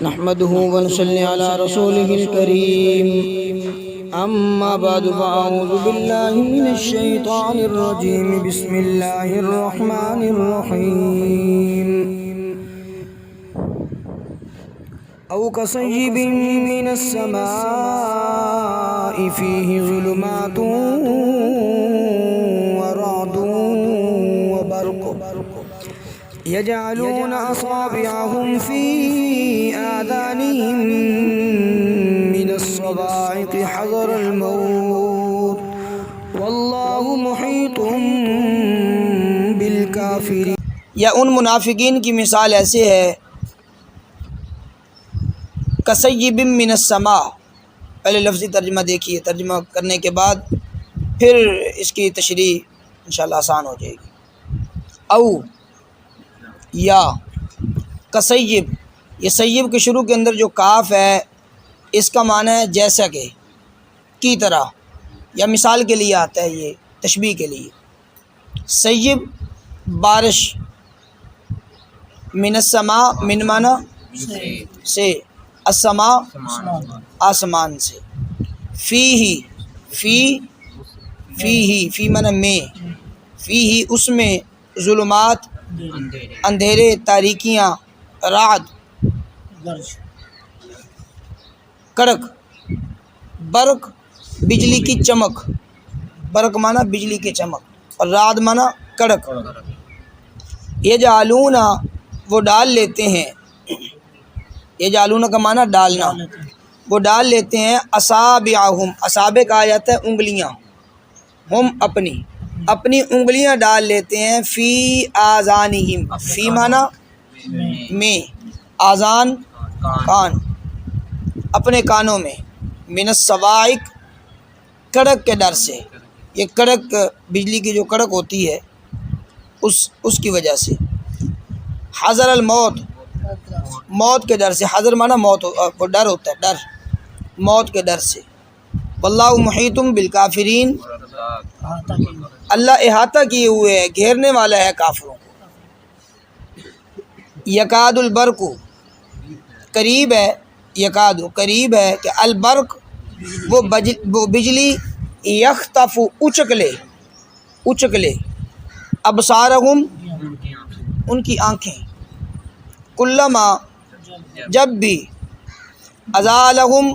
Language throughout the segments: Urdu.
نحمده ونصلي على رسوله الكريم أما بعد فأعوذ بالله من الشيطان الرجيم بسم الله الرحمن الرحيم أو كصيب من السماء فيه ظلمات ورعد وبرق يجعلون أصابعهم في آذانهم من الصواعق حذر الموت واللہ محیط بالکافرین۔ یا ان منافقین کی مثال ایسے ہے کصیب من السماء، پہلے لفظی ترجمہ دیکھیے، ترجمہ کرنے کے بعد پھر اس کی تشریح انشاءاللہ آسان ہو جائے گی۔ او یا کصیب، یہ سیب کے شروع کے اندر جو کاف ہے اس کا معنی ہے جیسا کہ، کی طرح، یا مثال کے لیے آتا ہے، یہ تشبیہ کے لیے۔ سیب بارش، من السماء، من معنی سے، السماء آسمان سے، فی معنی میں، فیہ اس میں، ظلمات اندھیرے، تاریکیاں، رعد کڑک، برق بجلی کی چمک، برق معنی بجلی کی چمک، اور رعد معنی کڑک۔ یجعلون وہ ڈال لیتے ہیں، یجعلون کا معنی ڈالنا، وہ ڈال لیتے ہیں، اصابعہم، اصابع کہا جاتا ہے انگلیاں، ہم اپنی انگلیاں ڈال لیتے ہیں، فی آذانہم، فی معنی میں، آذان کان، اپنے کانوں میں، من الصواعق کڑک کے ڈر سے، یہ کڑک بجلی کی جو کڑک ہوتی ہے اس کی وجہ سے، حذر الموت، موت کے ڈر سے، حذر معنی موت، وہ ڈر ہوتا ہے، ڈر، موت کے ڈر سے۔ واللہ محیط بالکافرین، اللہ احاطہ کیے ہوئے ہے، گھیرنے والا ہے کافروں کو۔ یکاد البرق، قریب ہے، یکاد قریب ہے کہ البرق وہ بجلی، یخطف اچک لے، ابصارہم ان کی آنکھیں، کلما جب بھی، ازالہم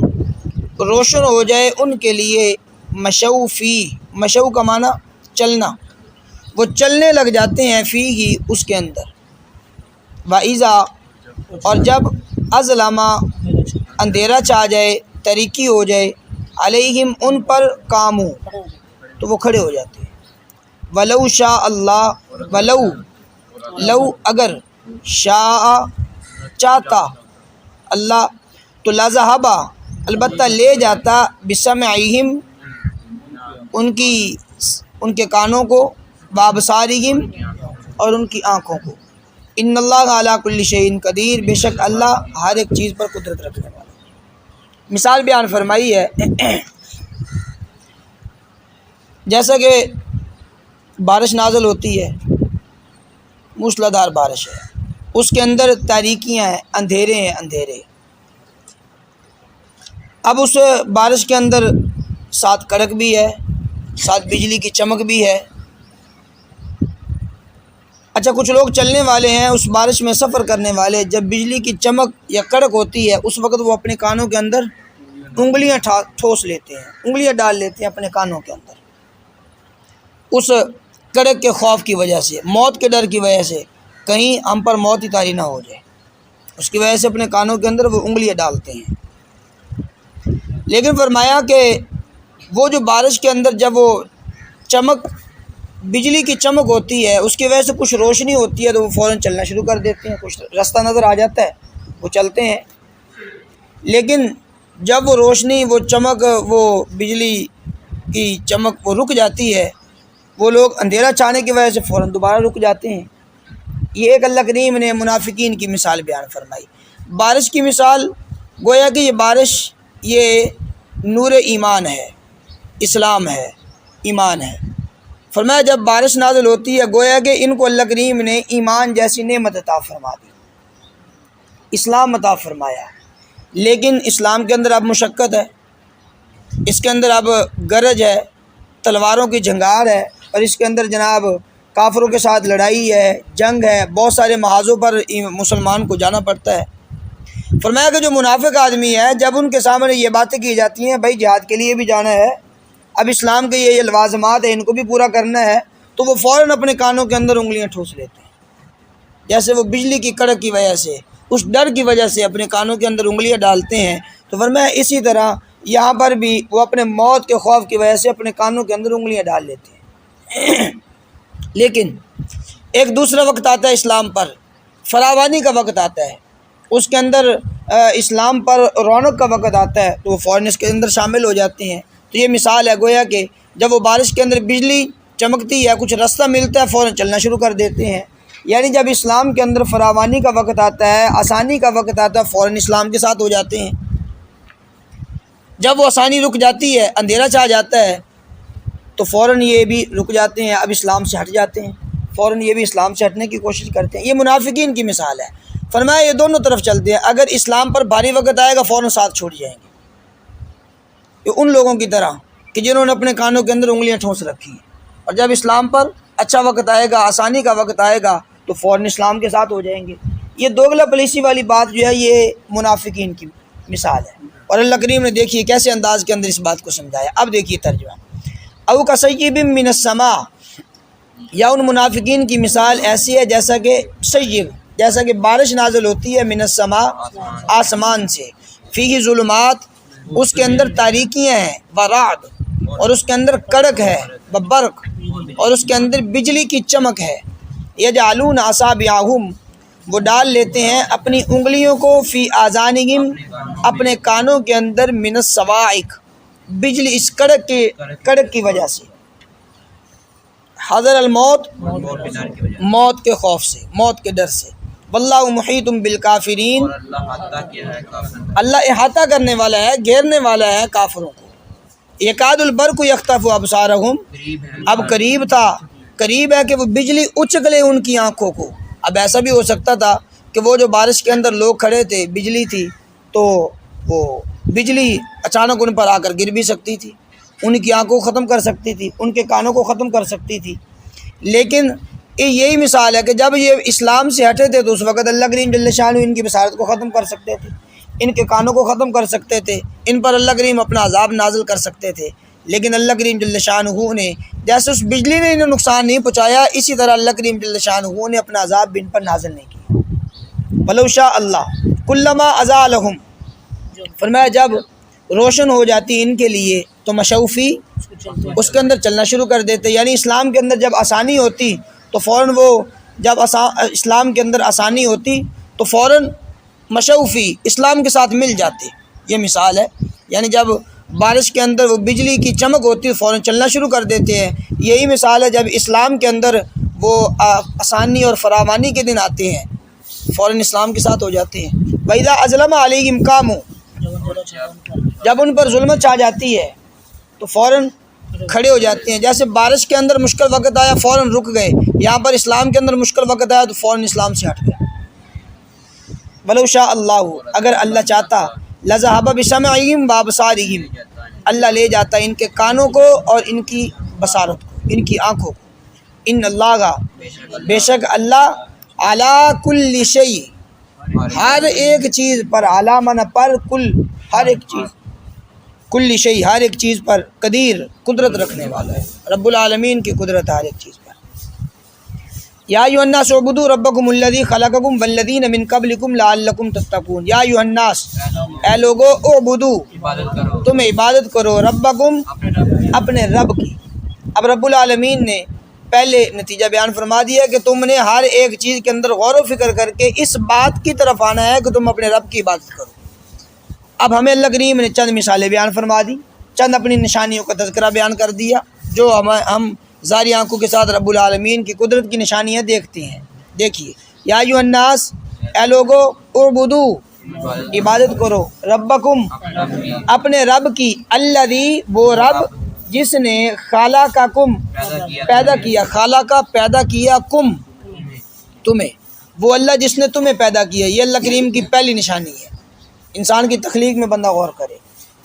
روشن ہو جائے ان کے لیے، مشوا فی، مشوا کا معنی چلنا، وہ چلنے لگ جاتے ہیں، فی ہی اس کے اندر، وَإِذَا اور جب، اظلم اندھیرا چھا جائے، تاریکی ہو جائے، علیہم ان پر، قاموا تو وہ کھڑے ہو جاتے ہیں۔ وَلَوْ شَاءَ اللَّهُ، لو اگر، شاء چاہتا اللہ، تو لذہب البتہ لے جاتا، بسمعہم ان کے کانوں کو، وابصارہم اور ان کی آنکھوں کو۔ ان اللہ علی کل شیء قدیر، بے شک اللہ ہر ایک چیز پر قدرت رکھنے والا۔ مثال بیان فرمائی ہے، جیسا کہ بارش نازل ہوتی ہے، موسلا دھار بارش ہے، اس کے اندر تاریکیاں ہیں، اندھیرے۔ اب اس بارش کے اندر ساتھ کڑک بھی ہے، ساتھ بجلی کی چمک بھی ہے۔ اچھا، کچھ لوگ چلنے والے ہیں، اس بارش میں سفر کرنے والے، جب بجلی کی چمک یا کڑک ہوتی ہے اس وقت وہ اپنے کانوں کے اندر انگلیاں ٹھوس لیتے ہیں، انگلیاں ڈال لیتے ہیں اپنے کانوں کے اندر، اس کڑک کے خوف کی وجہ سے، موت کے ڈر کی وجہ سے، کہیں ہم پر موت ہی طاری نہ ہو جائے، اس کی وجہ سے اپنے کانوں کے اندر وہ انگلیاں ڈالتے ہیں۔ لیکن فرمایا کہ وہ جو بارش کے اندر جب وہ چمک، بجلی کی چمک ہوتی ہے، اس کی وجہ سے کچھ روشنی ہوتی ہے تو وہ فوراً چلنا شروع کر دیتے ہیں، کچھ راستہ نظر آ جاتا ہے وہ چلتے ہیں۔ لیکن جب وہ روشنی، وہ چمک، وہ بجلی کی چمک وہ رک جاتی ہے، وہ لوگ اندھیرا چھانے کی وجہ سے فوراً دوبارہ رک جاتے ہیں۔ یہ ایک اللہ کریم نے منافقین کی مثال بیان فرمائی۔ بارش کی مثال، گویا کہ یہ بارش یہ نور ایمان ہے، اسلام ہے، ایمان ہے۔ فرمایا جب بارش نازل ہوتی ہے، گویا کہ ان کو اللہ کریم نے ایمان جیسی نعمت عطا فرما دی، اسلام عطا فرمایا، لیکن اسلام کے اندر اب مشقت ہے، اس کے اندر اب گرج ہے، تلواروں کی جھنگار ہے، اور اس کے اندر جناب کافروں کے ساتھ لڑائی ہے، جنگ ہے، بہت سارے محاذوں پر مسلمان کو جانا پڑتا ہے۔ فرمایا کہ جو منافق آدمی ہے، جب ان کے سامنے یہ باتیں کی جاتی ہیں بھائی جہاد کے لیے بھی جانا ہے، اب اسلام کے یہ لوازمات ہیں ان کو بھی پورا کرنا ہے، تو وہ فوراً اپنے کانوں کے اندر انگلیاں ٹھوس لیتے ہیں، جیسے وہ بجلی کی کڑک کی وجہ سے، اس ڈر کی وجہ سے اپنے کانوں کے اندر انگلیاں ڈالتے ہیں۔ تو فرمایا اسی طرح یہاں پر بھی وہ اپنے موت کے خوف کی وجہ سے اپنے کانوں کے اندر انگلیاں ڈال لیتے ہیں۔ لیکن ایک دوسرا وقت آتا ہے اسلام پر، فراوانی کا وقت آتا ہے، اس کے اندر اسلام پر رونق کا وقت آتا ہے، تو وہ فوراً اس کے اندر شامل ہو جاتے ہیں۔ تو یہ مثال ہے گویا کہ جب وہ بارش کے اندر بجلی چمکتی ہے، کچھ رستہ ملتا ہے، فوراً چلنا شروع کر دیتے ہیں۔ یعنی جب اسلام کے اندر فراوانی کا وقت آتا ہے، آسانی کا وقت آتا ہے، فوراً اسلام کے ساتھ ہو جاتے ہیں۔ جب وہ آسانی رک جاتی ہے، اندھیرا چھا جاتا ہے، تو فوراً یہ بھی رک جاتے ہیں، اب اسلام سے ہٹ جاتے ہیں، فوراً یہ بھی اسلام سے ہٹنے کی کوشش کرتے ہیں۔ یہ منافقین کی مثال ہے۔ فرمایا یہ دونوں طرف چلتے ہیں، اگر اسلام پر بھاری وقت آئے گا فوراً ساتھ چھوڑ جائیں گے، یہ ان لوگوں کی طرح کہ جنہوں نے اپنے کانوں کے اندر انگلیاں ٹھونس رکھی ہیں، اور جب اسلام پر اچھا وقت آئے گا، آسانی کا وقت آئے گا، تو فوراً اسلام کے ساتھ ہو جائیں گے۔ یہ دوگلا پلیسی والی بات جو ہے یہ منافقین کی مثال ہے، اور اللہ کریم نے دیکھیے کیسے انداز کے اندر اس بات کو سمجھایا۔ اب دیکھیے ترجمہ، او کصیب من السماء، یا ان منافقین کی مثال ایسی ہے جیسا کہ سیب، جیسا کہ بارش نازل ہوتی ہے، من السماء، آسمان سے، فیہ ظلمات، اس کے اندر تاریکیاں ہیں، ورعد، اور اس کے اندر کڑک ہے، برق، اور اس کے اندر بجلی کی چمک ہے، یجعلون اصابعہم، وہ ڈال لیتے ہیں اپنی انگلیوں کو، فی آذانہم، اپنے کانوں کے اندر، من الصواعق، بجلی اس کڑک کی وجہ سے، حذر الموت، موت کے خوف سے، موت کے ڈر سے، واللہ محیط بالکافرین، اللہ احاطہ کرنے والا ہے، گھیرنے والا ہے کافروں کو۔ یکاد البرق یخطف ابصارہم، اب قریب ہے کہ وہ بجلی اچک لے ان کی آنکھوں کو۔ اب ایسا بھی ہو سکتا تھا کہ وہ جو بارش کے اندر لوگ کھڑے تھے، بجلی تھی، تو وہ بجلی اچانک ان پر آ کر گر بھی سکتی تھی، ان کی آنکھوں کو ختم کر سکتی تھی، ان کے کانوں کو ختم کر سکتی تھی۔ لیکن یہی مثال ہے کہ جب یہ اسلام سے ہٹے تھے تو اس وقت اللہ کریم جل شانہ ان کی بصارت کو ختم کر سکتے تھے، ان کے کانوں کو ختم کر سکتے تھے، ان پر اللہ کریم اپنا عذاب نازل کر سکتے تھے۔ لیکن اللہ کریم جل شانہ نے جیسے اس بجلی نے انہیں نقصان نہیں پہنچایا، اسی طرح اللہ کریم جل شانہ نے اپنا عذاب ان پر نازل نہیں کیا۔ ولو شاء اللہ کلما ازالہم، فرمایا جب روشن ہو جاتی ان کے لیے تو مشوفی، اس کے اندر چلنا شروع کر دیتے۔ یعنی اسلام کے اندر جب آسانی ہوتی تو فوراً وہ، جب اسلام کے اندر آسانی ہوتی تو فوراً مشوفی، اسلام کے ساتھ مل جاتے۔ یہ مثال ہے، یعنی جب بارش کے اندر وہ بجلی کی چمک ہوتی ہے فوراً چلنا شروع کر دیتے ہیں۔ یہی مثال ہے جب اسلام کے اندر وہ آسانی اور فراوانی کے دن آتے ہیں، فوراً اسلام کے ساتھ ہو جاتے ہیں۔ وَإِذَا أَظْلَمَ عَلَيْهِمْ قَامُوا، جب ان پر ظلمت چھا جاتی ہے تو فوراً کھڑے ہو جاتے ہیں۔ جیسے بارش کے اندر مشکل وقت آیا فوراً رک گئے، یہاں پر اسلام کے اندر مشکل وقت آیا تو فوراً اسلام سے ہٹ گئے۔ وَلَوْ شَاءَ اللَّهُ، اگر اللہ چاہتا، لَذَهَبَ بِسَمْعِهِمْ وَأَبْصَارِهِمْ، اللہ لے جاتا ان کے کانوں کو اور ان کی بصارت کو، ان کی آنکھوں کو۔ ان اللہ، بے شک اللہ، علی کل شیء، ہر ایک چیز پر، علی معنی پر، کل، ہر ایک چیز، کل شیء، ہر ایک چیز پر، قدیر، قدرت رکھنے والا ہے، رب العالمین کی قدرت ہر ایک چیز پر۔ یا ایھا الناس اعبدوا ربکم الذی خلقکم والذین من قبلکم لعلکم تتقون، یا ایھا الناس، اے لوگو، اعبدوا، تم عبادت کرو، ربکم، اپنے رب کی۔ اب رب العالمین نے پہلے نتیجہ بیان فرما دیا کہ تم نے ہر ایک چیز کے اندر غور و فکر کر کے اس بات کی طرف آنا ہے کہ تم اپنے رب کی عبادت کرو۔ اب ہمیں اللہ کریم نے چند مثالیں بیان فرما دی، چند اپنی نشانیوں کا تذکرہ بیان کر دیا جو ہم ظاہری آنکھوں کے ساتھ رب العالمین کی قدرت کی نشانیاں دیکھتے ہیں۔ دیکھیے، یا ایھا الناس، اے لوگو، اعبدوا، عبادت کرو، ربکم، اپنے رب کی، الذی، وہ رب جس نے، خلقکم، پیدا کیا، خالقہ، پیدا کیا، کم، تمہیں، وہ اللہ جس نے تمہیں پیدا کیا۔ یہ اللہ کریم کی پہلی نشانی ہے، انسان کی تخلیق میں بندہ غور کرے.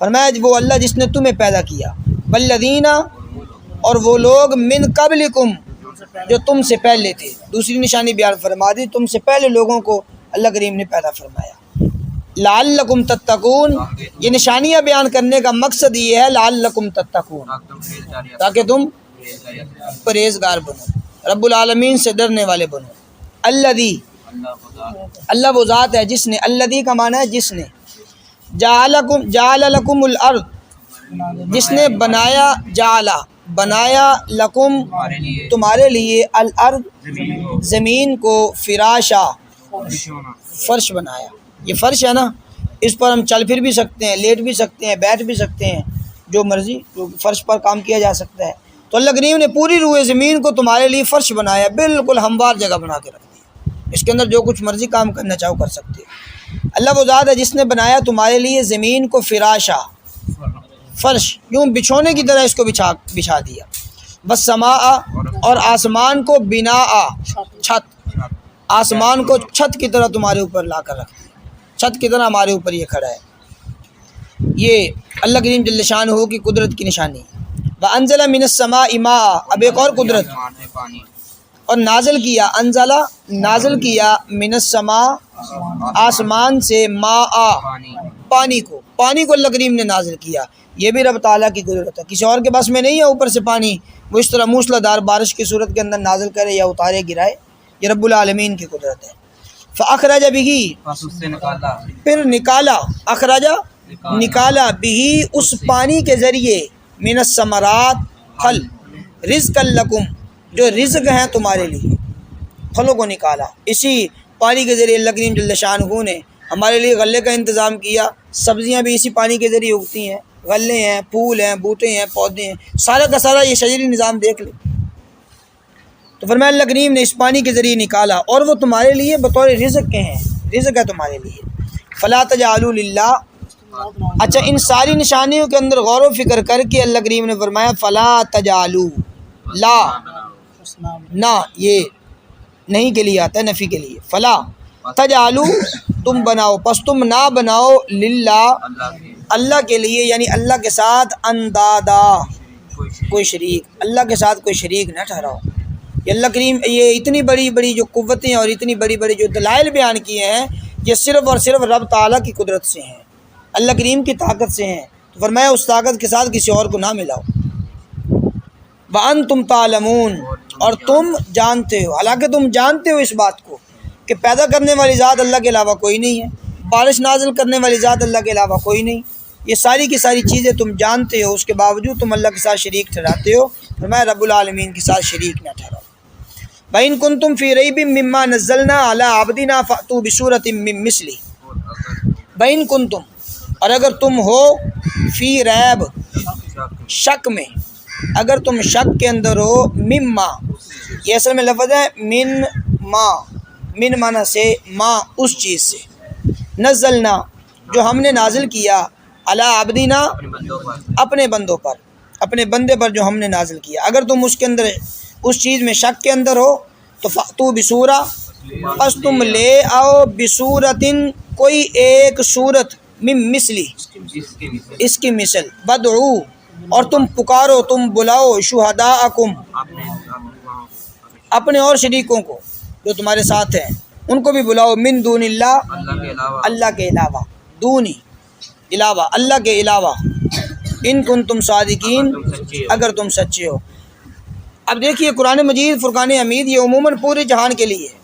فرمایا وہ اللہ جس نے تمہیں پیدا کیا، والذین اور وہ لوگ من قبلکم جو تم سے پہلے تھے. دوسری نشانی بیان فرما دی، تم سے پہلے لوگوں کو اللہ کریم نے پیدا فرمایا. لعلکم تتقون، یہ نشانیاں بیان کرنے کا مقصد یہ ہے لعلکم تتقون، تاکہ تم پرہیزگار بنو، رب العالمین سے ڈرنے والے بنو. الذی، اللہ وہ ذات ہے جس نے، الذی کا معنی ہے جس نے، جعل لکم الارض، جس نے بنایا، بنایا لکم تمہارے لیے، الارض زمین کو، فراشا فرش بنایا. یہ فرش ہے نا، اس پر ہم چل پھر بھی سکتے ہیں، لیٹ بھی سکتے ہیں، بیٹھ بھی سکتے ہیں، جو مرضی فرش پر کام کیا جا سکتا ہے. تو اللہ کریم نے پوری روئے زمین کو تمہارے لیے فرش بنایا، بالکل ہموار جگہ بنا کے رکھ دیا، اس کے اندر جو کچھ مرضی کام کرنا چاہو کر سکتے ہو. اللہ وہ ذات ہے جس نے بنایا تمہارے لیے زمین کو، فراشا فرش، یوں بچھونے کی طرح اس کو بچھا دیا. والسماء اور آسمان کو، بناء چھت، آسمان کو چھت کی طرح تمہارے اوپر لا کر رکھ دیا، چھت کی طرح ہمارے اوپر یہ کھڑا ہے. یہ اللہ کریم جل شانہ کی قدرت کی نشانی. وانزل من السماء ماء، اب ایک اور قدرت، اور نازل کیا، انزلہ نازل کیا، من السماء آسمان سے، ماء پانی کو، پانی کو اللہ کریم نے نازل کیا. یہ بھی رب تعالیٰ کی قدرت ہے، کسی اور کے بس میں نہیں ہے اوپر سے پانی وہ اس طرح موسلادھار بارش کی صورت کے اندر نازل کرے یا اتارے گرائے، یہ رب العالمین کی قدرت ہے. فاخرج بہ، پھر نکالا، اخرج نکالا، بہ اس پانی کے ذریعے، من الثمرات پھل، رزقا لکم جو رزق ہیں تمہارے لیے، پھلوں کو نکالا. اسی پانی کے ذریعے اللہ کریم جل شانہ نے ہمارے لیے غلے کا انتظام کیا، سبزیاں بھی اسی پانی کے ذریعے اگتی ہیں، غلے ہیں، پھول ہیں، بوٹے ہیں، پودے ہیں، سارا کا سارا یہ شجری نظام دیکھ لیں. تو فرمایا اللہ کریم نے اس پانی کے ذریعے نکالا، اور وہ تمہارے لیے بطور رزق کے ہیں، رزق ہے تمہارے لیے. فلا تجعلوا للہ، اچھا ان ساری نشانیوں کے اندر غور و فکر کر کے اللہ کریم نے فرمایا فلا تجعلوا، لا نہ، یہ نہیں کے لیے آتا ہے، نفی کے لیے. فلا تجعلوا تم بناؤ، پس تم نہ بناؤ، للہ اللہ کے لیے، یعنی اللہ کے ساتھ، اندادا کوئی شریک، اللہ کے ساتھ کوئی شریک نہ ٹھہراؤ. یہ اللہ کریم یہ اتنی بڑی بڑی جو قوتیں اور اتنی بڑی بڑی جو دلائل بیان کیے ہیں، یہ صرف اور صرف رب تعالیٰ کی قدرت سے ہیں، اللہ کریم کی طاقت سے ہیں. تو فرمایا اس طاقت کے ساتھ کسی اور کو نہ ملاؤ. وَأَنْتُمْ تَعْلَمُونَ اور تم جانتے ہو، حالانکہ تم جانتے ہو اس بات کو کہ پیدا کرنے والی ذات اللہ کے علاوہ کوئی نہیں ہے، بارش نازل کرنے والی ذات اللہ کے علاوہ کوئی نہیں، یہ ساری کی ساری چیزیں تم جانتے ہو، اس کے باوجود تم اللہ کے ساتھ شریک ٹھہراتے ہو. فرمایا رب العالمین کے ساتھ شریک نہ ٹھہراؤ. وَإِن كُنتُمْ فِي رَيْبٍ مِّمَّا نَزَّلْنَا عَلَىٰ عَبْدِنَا فَأْتُوا بِسُورَةٍ مِّن مِّثْلِهِ. وَإِن كُنتُمْ اور اگر تم ہو، فی ریب شک میں، اگر تم شک کے اندر ہو، مما یہ اصل میں لفظ ہے من ما، من معنی سے ما اس چیز سے، نزلنا جو ہم نے نازل کیا، علی عبدنا اپنے بندوں پر، اپنے بندے پر جو ہم نے نازل کیا، اگر تم اس کے اندر اس چیز میں شک کے اندر ہو تو فاتو بسورہ پس تم لے آؤ، بسورتن کوئی ایک صورت، من مثلی اس کی مثل، بدعو اور تم پکارو، تم بلاؤ، شہداءکم اپنے اور شریکوں کو جو تمہارے ساتھ ہیں ان کو بھی بلاؤ، من دون اللہ اللہ کے علاوہ، دونی علاوہ، اللہ کے علاوہ، ان کنتم صادقین اگر تم سچے ہو. اب دیکھیے قرآن مجید فرقان حمید یہ عموماً پورے جہان کے لیے ہے،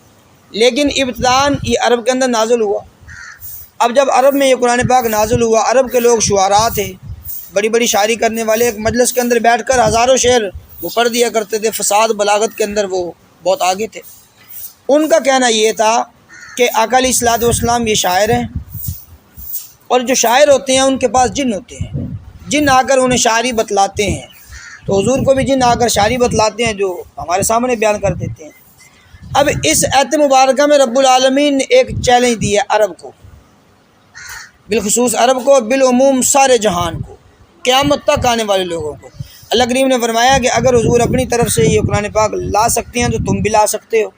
لیکن ابتداً یہ عرب کے اندر نازل ہوا. اب جب عرب میں یہ قرآن پاک نازل ہوا، عرب کے لوگ شعراء تھے، بڑی بڑی شاعری کرنے والے، ایک مجلس کے اندر بیٹھ کر ہزاروں شعر وہ پڑھ دیا کرتے تھے، فساد بلاغت کے اندر وہ بہت آگے تھے. ان کا کہنا یہ تھا کہ آقا علیہ الصلوۃ والسلام یہ شاعر ہیں، اور جو شاعر ہوتے ہیں ان کے پاس جن ہوتے ہیں، جن آ کر انہیں شاعری بتلاتے ہیں، تو حضور کو بھی جن آ کر شاعری بتلاتے ہیں جو ہمارے سامنے بیان کر دیتے ہیں. اب اس آیت مبارکہ میں رب العالمین نے ایک چیلنج دیا عرب کو، بالخصوص عرب کو، بالعموم سارے جہان کو، قیامت تک آنے والے لوگوں کو. اللہ کریم نے فرمایا کہ اگر حضور اپنی طرف سے یہ قرآن پاک لا سکتے ہیں تو تم بھی لا سکتے ہو،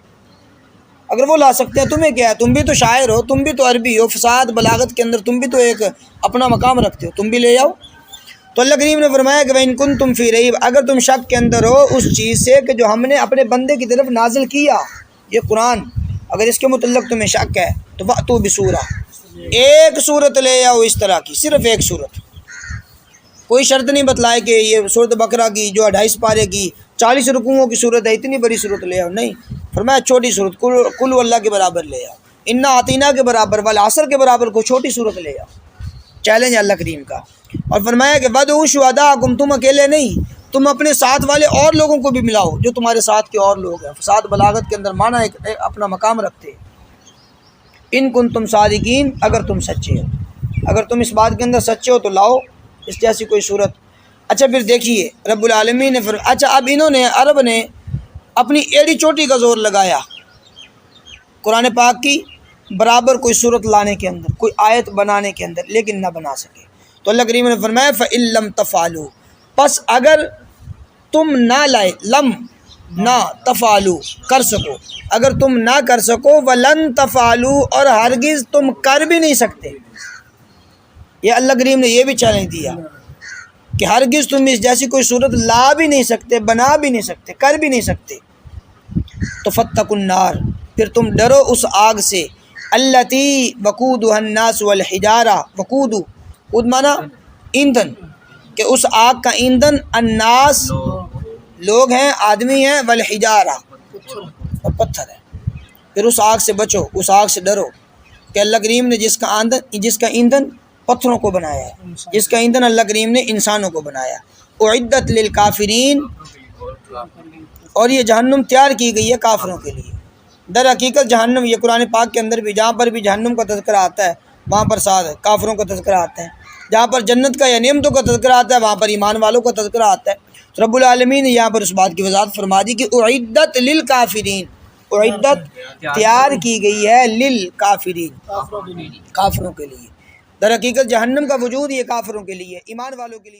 اگر وہ لا سکتے ہیں تمہیں کیا ہے؟ تم بھی تو شاعر ہو، تم بھی تو عربی ہو، فصاحت بلاغت کے اندر تم بھی تو ایک اپنا مقام رکھتے ہو، تم بھی لے آؤ۔ تو اللہ کریم نے فرمایا کہ وَإِن كُنتُمْ فِي رَيْبٍ، اگر تم شک کے اندر ہو اس چیز سے کہ جو ہم نے اپنے بندے کی طرف نازل کیا، یہ قرآن، اگر اس کے متعلق تمہیں شک ہے تو فَأْتُوا بِسُورَةٍ، ایک صورت لے آؤ اس طرح کی، صرف ایک صورت۔ کوئی شرط نہیں بتلائے کہ یہ سورۃ بقرہ کی جو 28 پارے کی 40 رکوعوں کی صورت ہے، اتنی بڑی صورت لے آؤ، نہیں، فرمایا چھوٹی صورت، کل اللہ کے برابر لے آؤ، انا اعطیناک کے برابر، والعصر کے برابر کو چھوٹی صورت لے آؤ۔ چیلنج اللہ کریم کا۔ اور فرمایا کہ وَادْعُوا شُهَدَاءَكُمْ، تم اکیلے نہیں، تم اپنے ساتھ والے اور لوگوں کو بھی ملاؤ جو تمہارے ساتھ کے اور لوگ ہیں۔ فساد بلاغت کے اندر معنی ایک اپنا مقام رکھتے ہیں۔ ان کنتم صادقین، اگر تم سچے ہو، اگر تم اس بات کے اندر سچے ہو تو لاؤ اس جیسی کوئی صورت۔ اچھا پھر دیکھیے رب العالمین نے اچھا اب انہوں نے عرب نے اپنی ایڑی چوٹی کا زور لگایا قرآن پاک کی برابر کوئی صورت لانے کے اندر، کوئی آیت بنانے کے اندر، لیکن نہ بنا سکے۔ تو اللہ کریم نے فرمایا فَإِن لَّمْ تَفْعَلُوا، پس اگر تم نہ لائے، لم نہ تفعلوا کر سکو، اگر تم نہ کر سکو، وَلَن تَفْعَلُوا اور ہرگز تم کر بھی نہیں سکتے، یہ اللہ کریم نے یہ بھی چیلنج دیا کہ ہرگز تم اس جیسی کوئی صورت لا بھی نہیں سکتے، بنا بھی نہیں سکتے، کر بھی نہیں سکتے، تو فَاتَّقُوا النَّارَ، پھر تم ڈرو اس آگ سے، الَّتِي وَقُودُهَا النَّاسُ وَالْحِجَارَةُ، وقود مانا ایندھن، کہ اس آگ کا ایندھن الناس لوگ ہیں، آدمی ہیں، والحجارہ اور پتھر ہے۔ پھر اس آگ سے بچو، اس آگ سے ڈرو کہ اللہ کریم نے جس کا ایندھن پتھروں کو بنایا ہے، جس کا ایندھن اللہ کریم نے انسانوں کو بنایا۔ اعدت للکافرین، اور یہ جہنم تیار کی گئی ہے کافروں کے لیے۔ در حقیقت جہنم، یہ قرآن پاک کے اندر بھی جہاں پر بھی جہنم کا تذکرہ آتا ہے وہاں پر ساتھ کافروں کا تذکرہ آتا ہے، جہاں پر جنت کا یا نعمتوں کا تذکرہ آتا ہے وہاں پر ایمان والوں کا تذکرہ آتا ہے۔ تو رب العالمین نے یہاں پر اس بات کی وضاحت فرما دی کہ اعدت للکافرین، اعدت تیار کی گئی ہے للکافرین، کافروں کے لیے۔ در حقیقت جہنم کا وجود یہ کافروں کے لیے، ایمان والوں کے لیے